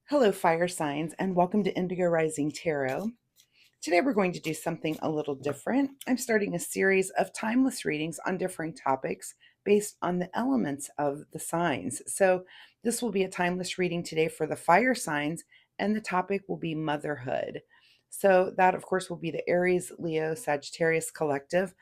Hello, fire signs, and welcome to Indigo Rising Tarot. Today, we're going to do something a little different. I'm starting a series of timeless readings on differing topics based on the elements of the signs. So, this will be a timeless reading today for the fire signs, and the topic will be motherhood. So, that, of course, will be the Aries, Leo, Sagittarius collective.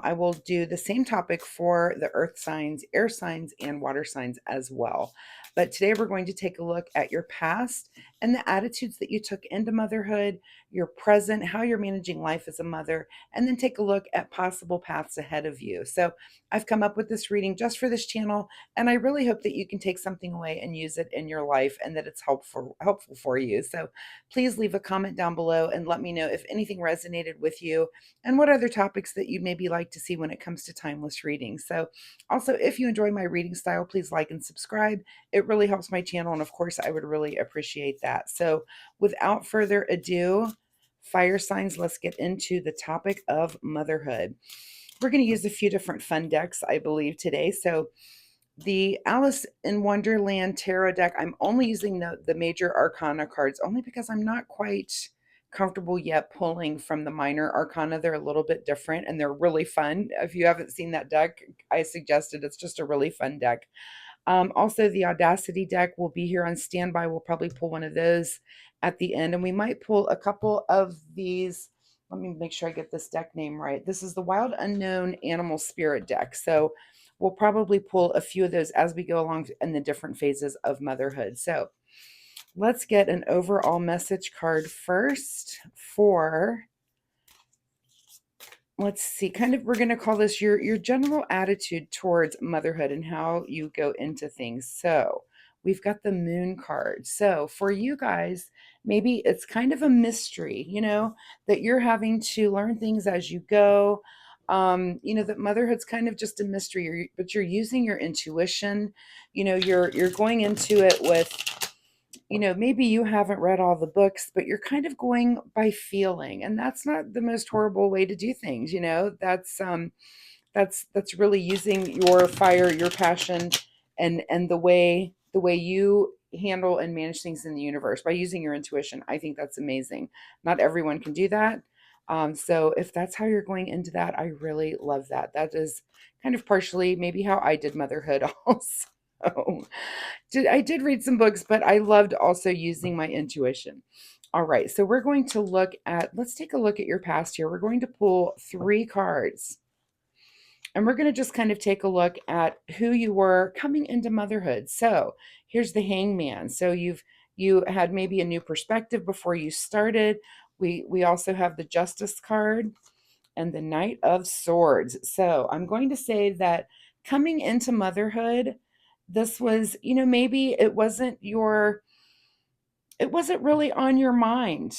I will do the same topic for the earth signs, air signs, and water signs as well. But today we're going to take a look at your past and the attitudes that you took into motherhood, your present, how you're managing life as a mother, and then take a look at possible paths ahead of you. So I've come up with this reading just for this channel, and I really hope that you can take something away and use it in your life and that it's helpful for you. So please leave a comment down below and let me know if anything resonated with you and what other topics that you'd maybe like to see when it comes to timeless readings. So also, if you enjoy my reading style, please like and subscribe. It really helps my channel, and of course, I would really appreciate that. So without further ado, fire signs, let's get into the topic of motherhood. We're going to use a few different fun decks, I believe, today. So the Alice in Wonderland tarot deck, I'm only using the major arcana cards only because I'm not quite comfortable yet pulling from the minor arcana. They're a little bit different and they're really fun. If you haven't seen that deck, I suggested it's just a really fun deck. Also, the Audacity deck will be here on standby. We'll probably pull one of those at the end, and we might pull a couple of these. Let me make sure I get this deck name right. This is the Wild Unknown Animal Spirit deck. So we'll probably pull a few of those as we go along in the different phases of motherhood. So let's get an overall message card first for, let's see, kind of, we're going to call this your general attitude towards motherhood and how you go into things. So we've got the moon card. So for you guys, maybe it's kind of a mystery, that you're having to learn things as you go. That motherhood's kind of just a mystery, but you're using your intuition. You're going into it with, maybe you haven't read all the books, but you're kind of going by feeling, and that's not the most horrible way to do things. That's really using your fire, your passion, and the way you handle and manage things in the universe by using your intuition. I think that's amazing. Not everyone can do that. So if that's how you're going into that, I really love that. That is kind of partially maybe how I did motherhood also. I did read some books, but I loved also using my intuition. All right, so we're going to let's take a look at your past here. We're going to pull 3 cards. And we're going to just kind of take a look at who you were coming into motherhood. So here's the Hangman. So you had maybe a new perspective before you started. We also have the Justice card and the Knight of Swords. So I'm going to say that coming into motherhood, this was, maybe it wasn't really on your mind.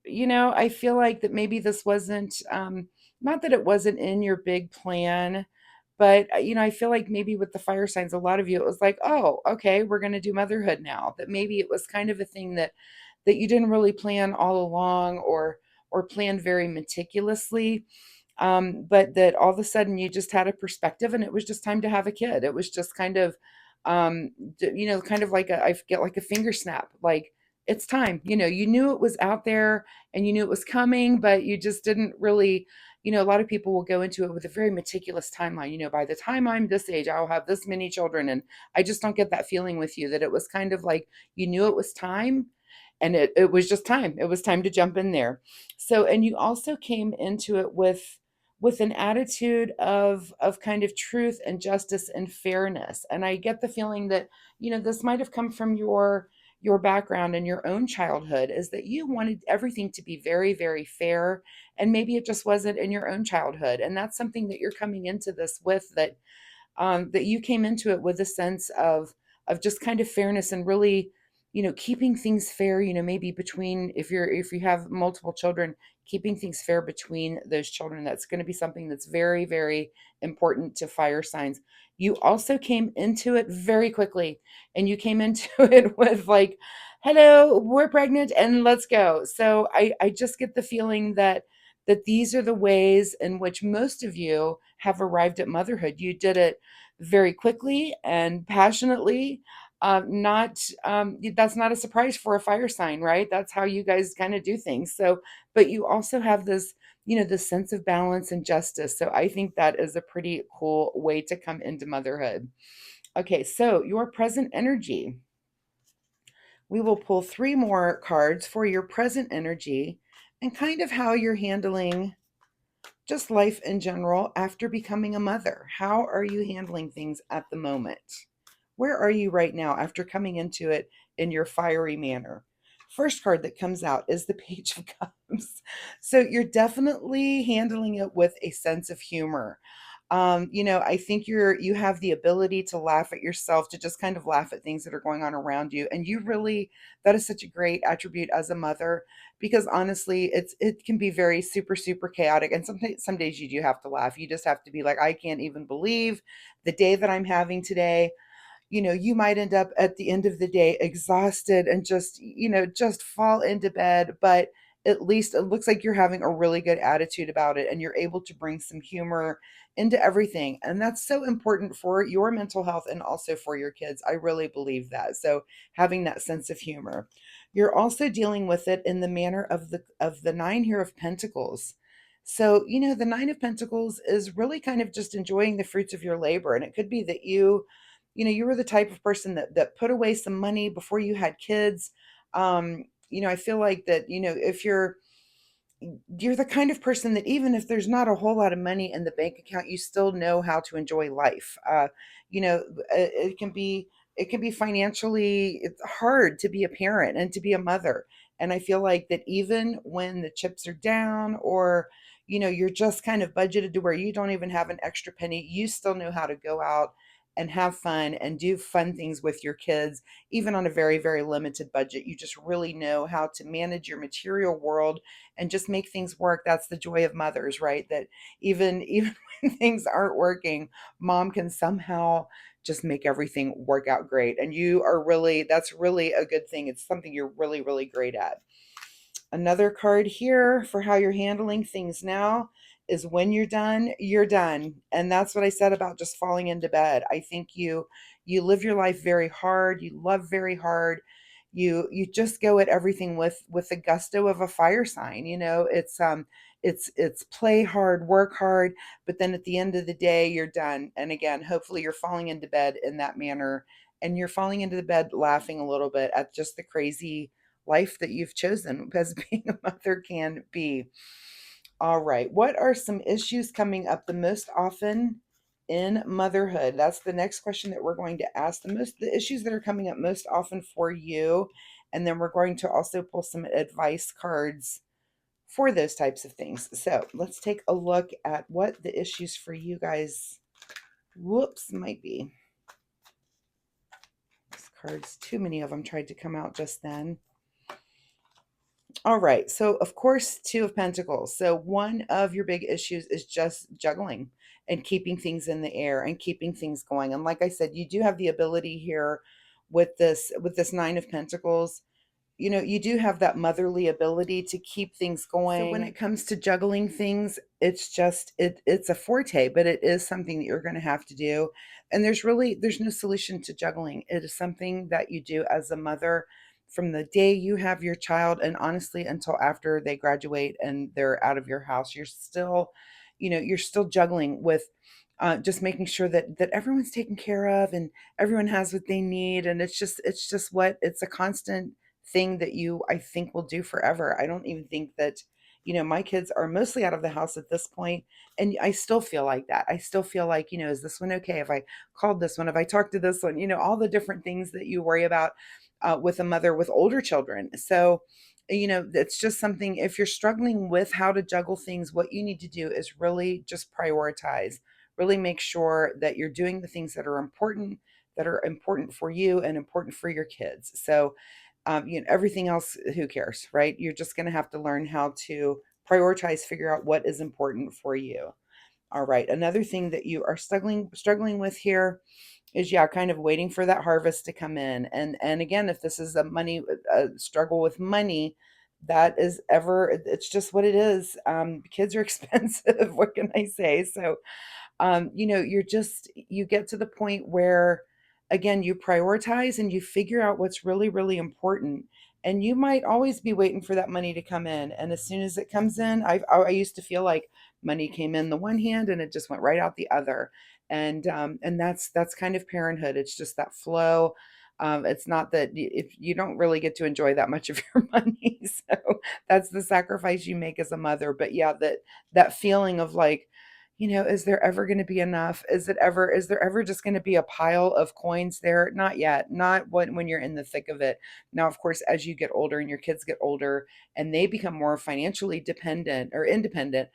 I feel like that maybe this wasn't, not that it wasn't in your big plan, but, I feel like maybe with the fire signs, a lot of you, it was like, oh, okay, we're going to do motherhood now. That maybe it was kind of a thing that you didn't really plan all along or plan very meticulously. But that all of a sudden you just had a perspective and it was just time to have a kid. It was just kind of, kind of like I get like a finger snap, like it's time. You knew it was out there and you knew it was coming, but you just didn't really, a lot of people will go into it with a very meticulous timeline. By the time I'm this age, I'll have this many children. And I just don't get that feeling with you, that it was kind of like you knew it was time and it was just time. It was time to jump in there. So, and you also came into it with an attitude of kind of truth and justice and fairness. And I get the feeling that, this might have come from your background and your own childhood, is that you wanted everything to be very, very fair. And maybe it just wasn't in your own childhood. And that's something that you're coming into this with, that you came into it with a sense of just kind of fairness and really, keeping things fair, maybe between, if you have multiple children, keeping things fair between those children. That's going to be something that's very, very important to fire signs. You also came into it very quickly, and you came into it with like, hello, we're pregnant and let's go. So I just get the feeling that these are the ways in which most of you have arrived at motherhood. You did it very quickly and passionately. Not That's not a surprise for a fire sign, right? That's how you guys kind of do things. So, but you also have this, this sense of balance and justice. So I think that is a pretty cool way to come into motherhood. Okay, so your present energy. We will pull three more cards for your present energy and kind of how you're handling just life in general after becoming a mother. How are you handling things at the moment? Where are you right now after coming into it in your fiery manner? First card that comes out is the Page of Cups. So you're definitely handling it with a sense of humor. I think you have the ability to laugh at yourself, to just kind of laugh at things that are going on around you. And you really, that is such a great attribute as a mother, because honestly, it can be very super, super chaotic. And some days you do have to laugh. You just have to be like, I can't even believe the day that I'm having today. You might end up at the end of the day exhausted and just fall into bed, but at least it looks like you're having a really good attitude about it and you're able to bring some humor into everything. And that's so important for your mental health and also for your kids. I really believe that. So having that sense of humor. You're also dealing with it in the manner of the nine here of pentacles. So, the Nine of Pentacles is really kind of just enjoying the fruits of your labor. And it could be that you were the type of person that put away some money before you had kids. I feel like that, if you're the kind of person that even if there's not a whole lot of money in the bank account, you still know how to enjoy life. It can be financially it's hard to be a parent and to be a mother. And I feel like that even when the chips are down, or you're just kind of budgeted to where you don't even have an extra penny, you still know how to go out and have fun and do fun things with your kids, even on a very, very limited budget. You just really know how to manage your material world and just make things work. That's the joy of mothers, right? That even when things aren't working, mom can somehow just make everything work out great. And that's really a good thing. It's something you're really, really great at. Another card here for how you're handling things now is when you're done, you're done. And that's what I said about just falling into bed. I think you live your life very hard, you love very hard. You just go at everything with the gusto of a fire sign. It's play hard, work hard, but then at the end of the day you're done. And again, hopefully you're falling into bed in that manner, and you're falling into the bed laughing a little bit at just the crazy life that you've chosen, because being a mother can be. All right. What are some issues coming up the most often in motherhood? That's the next question that we're going to ask. The issues that are coming up most often for you. And then we're going to also pull some advice cards for those types of things. So let's take a look at what the issues for you guys, might be. These cards, too many of them tried to come out just then. All right. So, of course, Two of Pentacles. So, one of your big issues is just juggling and keeping things in the air and keeping things going. And like I said, you do have the ability here with this Nine of Pentacles. You do have that motherly ability to keep things going. So when it comes to juggling things, it's a forte, but it is something that you're going to have to do. And there's no solution to juggling. It is something that you do as a mother from the day you have your child, and honestly until after they graduate and they're out of your house. You're still juggling with just making sure that everyone's taken care of and everyone has what they need. And it's a constant thing that I think will do forever. I don't even think that, my kids are mostly out of the house at this point, and I still feel like that. I still feel like, is this one okay? If I called this one, if I talked to this one, all the different things that you worry about with a mother with older children. So, it's just something, if you're struggling with how to juggle things, what you need to do is really just prioritize, really make sure that you're doing the things that are important for you and important for your kids. So, everything else, who cares, right? You're just going to have to learn how to prioritize, figure out what is important for you. All right. Another thing that you are struggling with here is, yeah, kind of waiting for that harvest to come in. And again, if this is a struggle with money, it's just what it is. Kids are expensive. What can I say? So, you get to the point where again, you prioritize and you figure out what's really, really important. And you might always be waiting for that money to come in. And as soon as it comes in, I used to feel like money came in the one hand and it just went right out the other. And that's kind of parenthood. It's just that flow. It's not that if you don't really get to enjoy that much of your money, so that's the sacrifice you make as a mother. But yeah, that feeling of like, is there ever going to be enough? Is there ever just going to be a pile of coins there? Not yet. Not when you're in the thick of it. Now, of course, as you get older and your kids get older and they become more financially dependent or independent,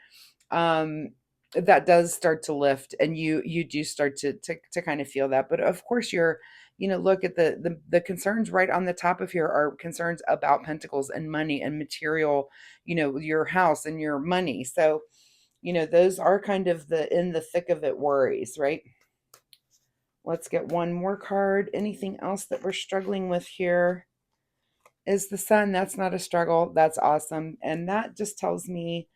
um, that does start to lift, and you do start to kind of feel that. But of course, look at the concerns right on the top of here are concerns about pentacles and money and material, your house and your money. So those are kind of the in the thick of it worries, right? Let's get one more card. Anything else that we're struggling with here? Is the sun. That's not a struggle. That's awesome. And that just tells me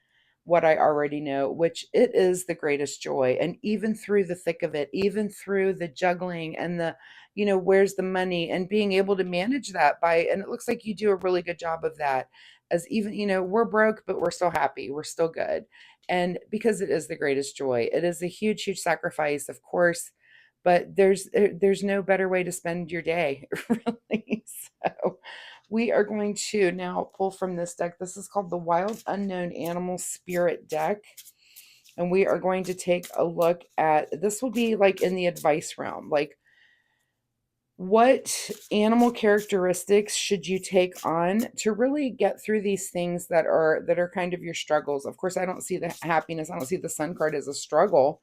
what I already know, which it is the greatest joy. And even through the thick of it, even through the juggling and where's the money and being able to manage that and it looks like you do a really good job of that. As even, we're broke, but we're still happy. We're still good. And because it is the greatest joy, it is a huge, huge sacrifice, of course, but there's no better way to spend your day, really. So we are going to now pull from this deck. This is called the Wild Unknown Animal Spirit deck. And we are going to take a look at, this will be like in the advice realm. Like, what animal characteristics should you take on to really get through these things that are kind of your struggles? Of course, I don't see the happiness. I don't see the sun card as a struggle.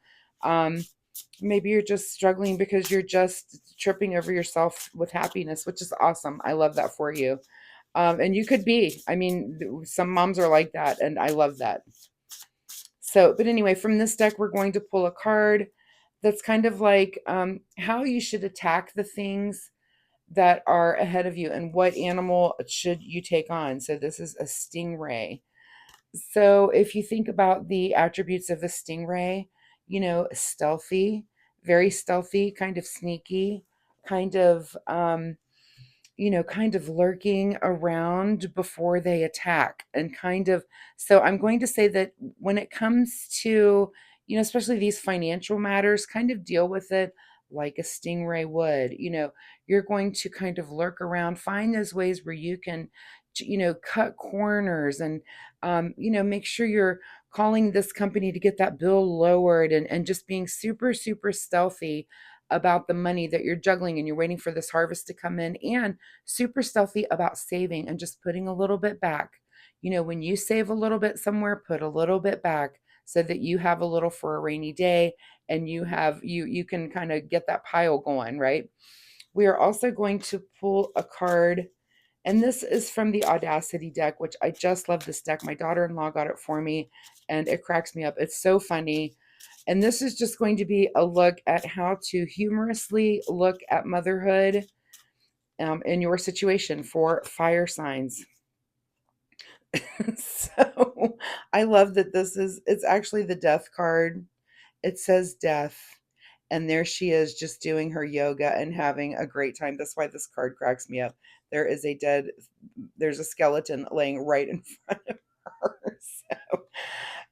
Maybe you're just struggling because you're just tripping over yourself with happiness, which is awesome. I love that for you. And you could be. I mean, some moms are like that, and I love that. So, but anyway, from this deck, we're going to pull a card that's kind of like how you should attack the things that are ahead of you and what animal should you take on. So this is a stingray. So if you think about the attributes of a stingray, stealthy, very stealthy, kind of sneaky, kind of kind of lurking around before they attack and kind of. So I'm going to say that when it comes to, especially these financial matters, kind of deal with it like a stingray would. You're going to kind of lurk around, find those ways where you can, cut corners and, make sure you're calling this company to get that bill lowered and just being super, super stealthy about the money that you're juggling and you're waiting for this harvest to come in, and super stealthy about saving and just putting a little bit back. When you save a little bit somewhere, put a little bit back so that you have a little for a rainy day, and you can kind of get that pile going, right? We are also going to pull a card, and this is from the Audacity deck, which I just love this deck. My daughter-in-law got it for me, and it cracks me up. It's so funny. And this is just going to be a look at how to humorously look at motherhood in your situation for fire signs. So I love that it's actually the death card. It says death. And there she is just doing her yoga and having a great time. That's why this card cracks me up. There's a skeleton laying right in front of her. So,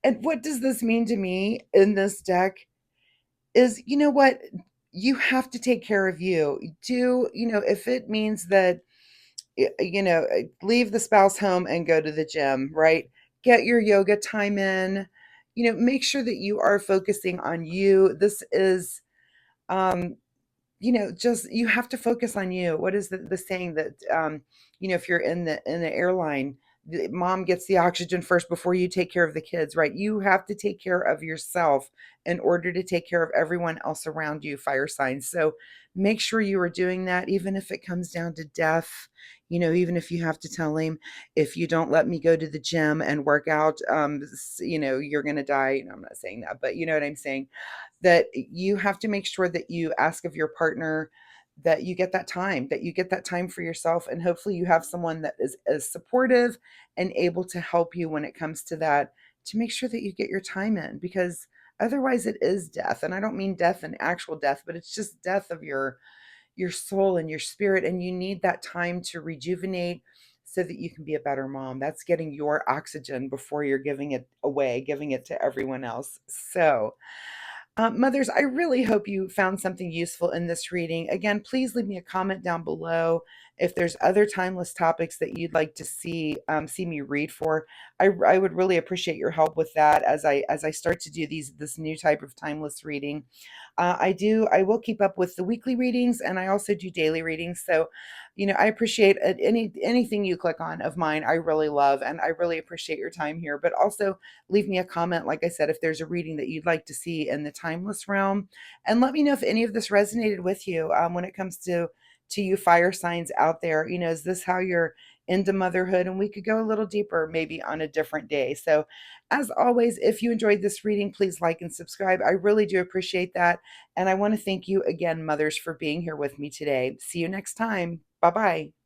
and what does this mean to me in this deck is, what? You have to take care of you. If it means that, leave the spouse home and go to the gym, right? Get your yoga time in, make sure that you are focusing on you. This is, um, just you have to focus on you. What is the saying that, if you're in the airline, the mom gets the oxygen first before you take care of the kids, right? You have to take care of yourself in order to take care of everyone else around you, fire signs. So make sure you are doing that, even if it comes down to death, even if you have to tell him, if you don't let me go to the gym and work out, you're going to die. No, I'm not saying that, but you know what I'm saying? That you have to make sure that you ask of your partner that you get that time for yourself, and hopefully you have someone that is supportive and able to help you when it comes to that, to make sure that you get your time in, because otherwise it is death. And I don't mean death and actual death, but it's just death of your your soul and your spirit, and you need that time to rejuvenate so that you can be a better mom. That's getting your oxygen before you're giving it away, giving it to everyone else. So, mothers, I really hope you found something useful in this reading. Again, please leave me a comment down below if there's other timeless topics that you'd like to see me read for. I would really appreciate your help with that as I start to do this new type of timeless reading. I will keep up with the weekly readings, and I also do daily readings. So, I appreciate anything you click on of mine. I really love, and I really appreciate your time here. But also leave me a comment, like I said, if there's a reading that you'd like to see in the timeless realm, and let me know if any of this resonated with you. When it comes to you fire signs out there, is this how you're into motherhood? And we could go a little deeper maybe on a different day. So, as always, if you enjoyed this reading, please like and subscribe. I really do appreciate that. And I want to thank you again, mothers, for being here with me today. See you next time. Bye bye.